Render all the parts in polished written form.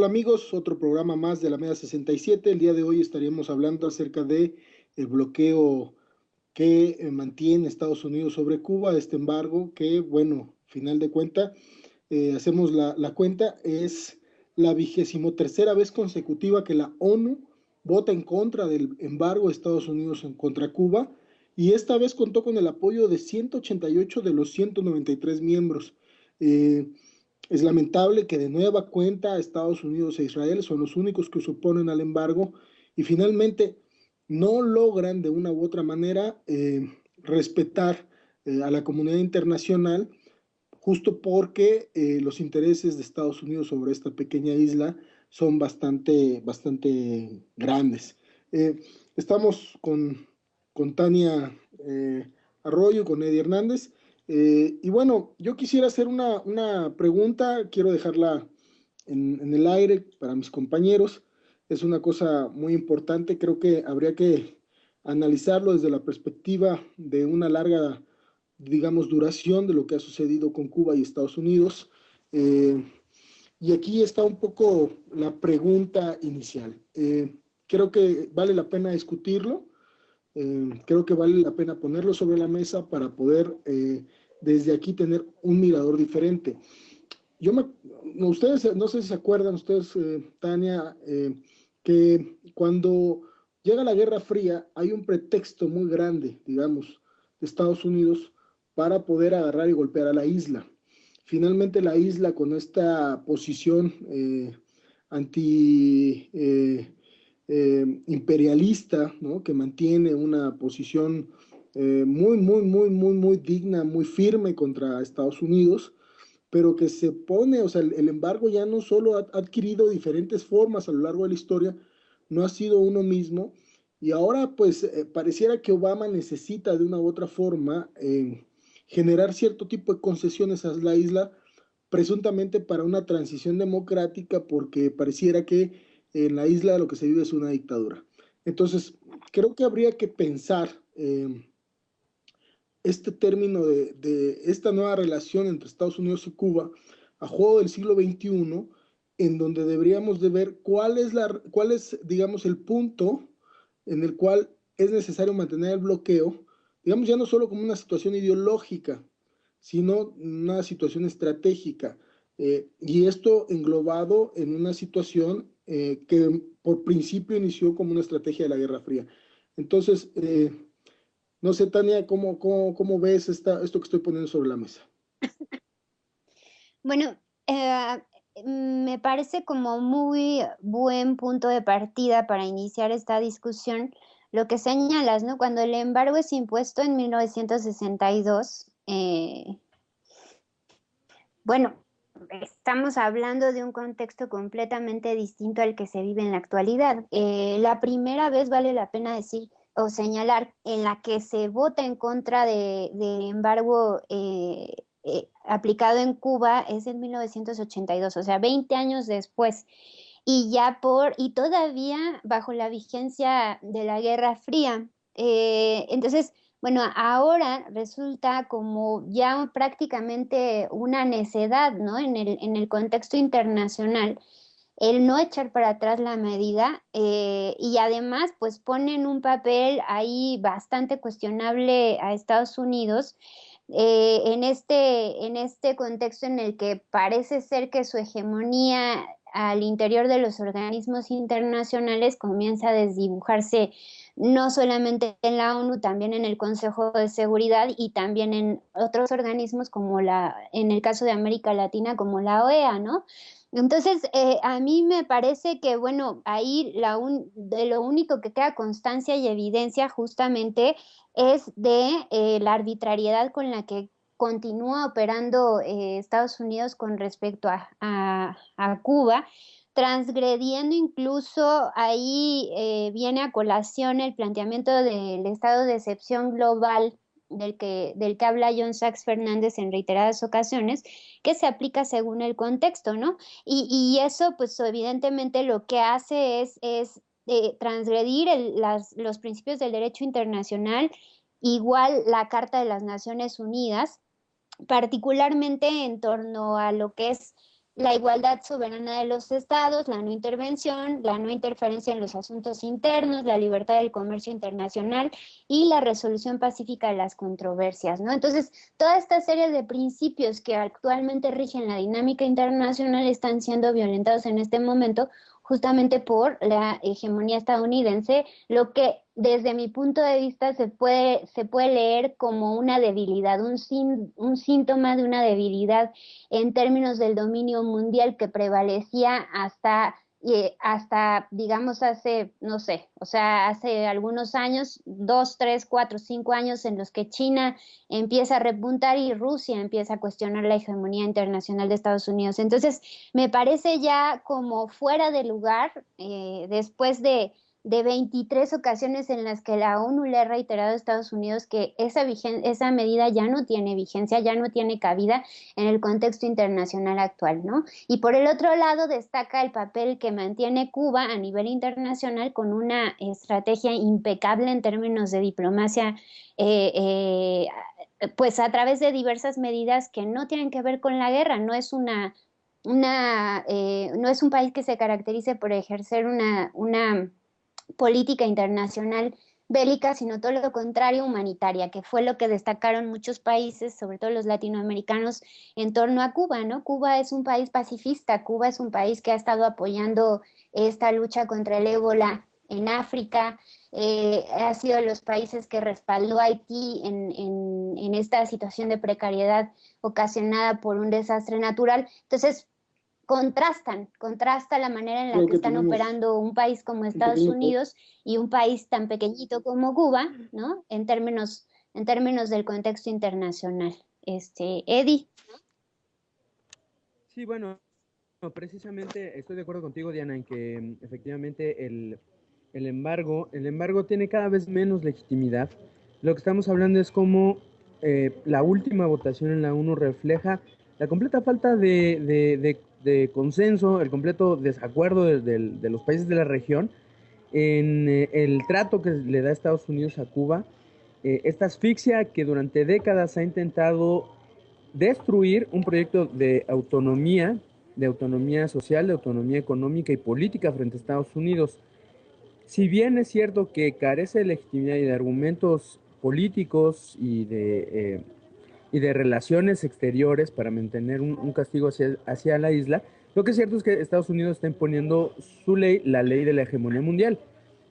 Hola amigos, otro programa más de la Mesa 67. El día de hoy estaríamos hablando acerca de el bloqueo que mantiene Estados Unidos sobre Cuba, este embargo que, bueno, final de cuenta, hacemos la cuenta, es la 23ª vez consecutiva que la ONU vota en contra del embargo de Estados Unidos en contra Cuba, y esta vez contó con el apoyo de 188 de los 193 miembros. Eh, es lamentable que de nueva cuenta Estados Unidos e Israel son los únicos que se oponen al embargo y finalmente no logran de una u otra manera respetar a la comunidad internacional, justo porque los intereses de Estados Unidos sobre esta pequeña isla son bastante grandes. Eh, Estamos con Tania Arroyo, con Eddie Hernández. Y bueno, yo quisiera hacer una pregunta, quiero dejarla en el aire para mis compañeros. Es una cosa muy importante, creo que habría que analizarlo desde la perspectiva de una larga, digamos, duración de lo que ha sucedido con Cuba y Estados Unidos. Eh, y aquí está un poco la pregunta inicial. Creo que vale la pena discutirlo, creo que vale la pena ponerlo sobre la mesa para poder desde aquí tener un mirador diferente. Yo me, ustedes, no sé si se acuerdan, ustedes, Tania, que cuando llega la Guerra Fría hay un pretexto muy grande, digamos, de Estados Unidos para poder agarrar y golpear a la isla. Finalmente la isla con esta posición anti imperialista, ¿no? Que mantiene una posición muy digna, muy firme contra Estados Unidos, pero que se pone, o sea, el embargo ya no solo ha adquirido diferentes formas a lo largo de la historia, no ha sido uno mismo, y ahora pues pareciera que Obama necesita de una u otra forma generar cierto tipo de concesiones a la isla, presuntamente para una transición democrática, porque pareciera que en la isla lo que se vive es una dictadura. Entonces, creo que habría que pensar este término de esta nueva relación entre Estados Unidos y Cuba a juego del siglo XXI, en donde deberíamos de ver cuál es, digamos, el punto en el cual es necesario mantener el bloqueo, digamos, ya no solo como una situación ideológica, sino una situación estratégica. Y esto englobado en una situación que por principio inició como una estrategia de la Guerra Fría. Entonces, no sé, Tania, ¿cómo ves esto que estoy poniendo sobre la mesa? Bueno, me parece como muy buen punto de partida para iniciar esta discusión lo que señalas, ¿no? Cuando el embargo es impuesto en 1962, bueno, estamos hablando de un contexto completamente distinto al que se vive en la actualidad. La primera vez vale la pena decir o señalar en la que se vota en contra del embargo aplicado en Cuba es en 1982, o sea, 20 años después, y todavía bajo la vigencia de la Guerra Fría. Entonces, bueno, ahora resulta como ya prácticamente una necedad, ¿no? En el contexto internacional, el no echar para atrás la medida, y además, pues ponen un papel ahí bastante cuestionable a Estados Unidos en este contexto en el que parece ser que su hegemonía al interior de los organismos internacionales comienza a desdibujarse no solamente en la ONU, también en el Consejo de Seguridad y también en otros organismos como en el caso de América Latina, como la OEA, ¿no? Entonces, a mí me parece que, bueno, ahí de lo único que queda constancia y evidencia justamente es de la arbitrariedad con la que continúa operando Estados Unidos con respecto a Cuba, transgrediendo incluso ahí viene a colación el planteamiento del estado de excepción global del que habla John Sachs Fernández en reiteradas ocasiones, que se aplica según el contexto, ¿no? Y eso, pues evidentemente lo que hace es transgredir los principios del derecho internacional, igual la Carta de las Naciones Unidas, particularmente en torno a lo que es la igualdad soberana de los estados, la no intervención, la no interferencia en los asuntos internos, la libertad del comercio internacional y la resolución pacífica de las controversias, ¿no? Entonces, toda esta serie de principios que actualmente rigen la dinámica internacional están siendo violentados en este momento justamente por la hegemonía estadounidense, lo que desde mi punto de vista se puede leer como una debilidad, un síntoma de una debilidad en términos del dominio mundial que prevalecía hasta, digamos, hace, no sé, o sea, hace algunos años, 2, 3, 4, 5 años, en los que China empieza a repuntar y Rusia empieza a cuestionar la hegemonía internacional de Estados Unidos. Entonces, me parece ya como fuera de lugar, después de 23 ocasiones en las que la ONU le ha reiterado a Estados Unidos que esa medida ya no tiene vigencia, ya no tiene cabida en el contexto internacional actual, ¿no? Y por el otro lado destaca el papel que mantiene Cuba a nivel internacional con una estrategia impecable en términos de diplomacia, pues a través de diversas medidas que no tienen que ver con la guerra, no es un país que se caracterice por ejercer una política internacional bélica, sino todo lo contrario, humanitaria, que fue lo que destacaron muchos países, sobre todo los latinoamericanos, en torno a Cuba, ¿no? Cuba es un país pacifista, Cuba es un país que ha estado apoyando esta lucha contra el ébola en África, ha sido de los países que respaldó a Haití en esta situación de precariedad ocasionada por un desastre natural. Entonces, contrasta la manera en la Creo que que están tenemos operando un país como un Estados pequeño... Unidos y un país tan pequeñito como Cuba, ¿no? En términos del contexto internacional. Eddie. Sí, bueno, precisamente estoy de acuerdo contigo, Diana, en que efectivamente el embargo tiene cada vez menos legitimidad. Lo que estamos hablando es cómo la última votación en la ONU refleja la completa falta de consenso, el completo desacuerdo de los países de la región en el trato que le da Estados Unidos a Cuba, esta asfixia que durante décadas ha intentado destruir un proyecto de autonomía social, de autonomía económica y política frente a Estados Unidos. Si bien es cierto que carece de legitimidad y de argumentos políticos y de relaciones exteriores para mantener un castigo hacia la isla, lo que es cierto es que Estados Unidos está imponiendo su ley, la ley de la hegemonía mundial.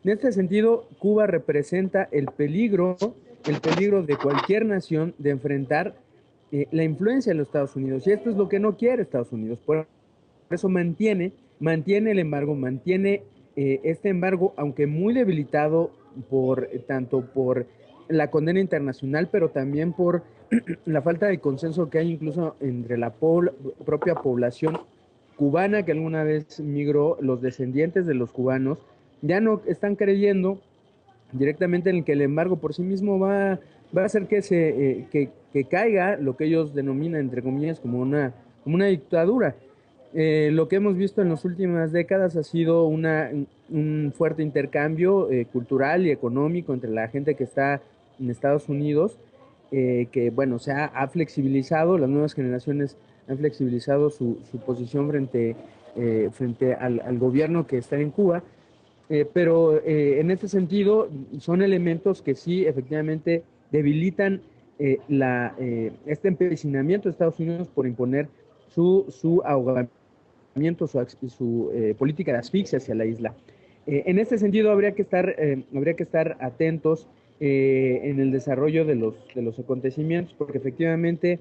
En este sentido, Cuba representa el peligro de cualquier nación de enfrentar la influencia de los Estados Unidos. Y esto es lo que no quiere Estados Unidos. Por eso mantiene el embargo, mantiene este embargo, aunque muy debilitado tanto por la condena internacional, pero también por la falta de consenso que hay incluso entre la propia población cubana que alguna vez migró, los descendientes de los cubanos, ya no están creyendo directamente en el que el embargo por sí mismo va a hacer que caiga lo que ellos denominan, entre comillas, como una dictadura. Lo que hemos visto en las últimas décadas ha sido un fuerte intercambio cultural y económico entre la gente que está en Estados Unidos, que bueno, ha flexibilizado, las nuevas generaciones han flexibilizado su posición frente al gobierno que está en Cuba, pero en este sentido son elementos que sí efectivamente debilitan este empecinamiento de Estados Unidos por imponer su ahogamiento, su política de asfixia hacia la isla. En este sentido habría que estar atentos en el desarrollo de los acontecimientos, porque efectivamente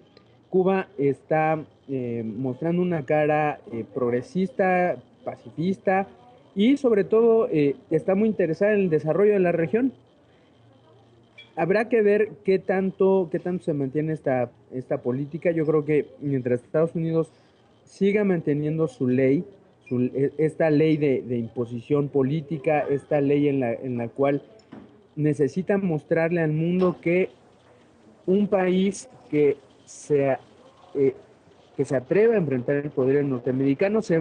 Cuba está mostrando una cara progresista, pacifista, y sobre todo está muy interesada en el desarrollo de la región. Habrá que ver qué tanto se mantiene esta política. Yo creo que mientras Estados Unidos siga manteniendo su ley, esta ley de imposición política, esta ley en la cual necesita mostrarle al mundo que un país que se atreve a enfrentar el poder norteamericano se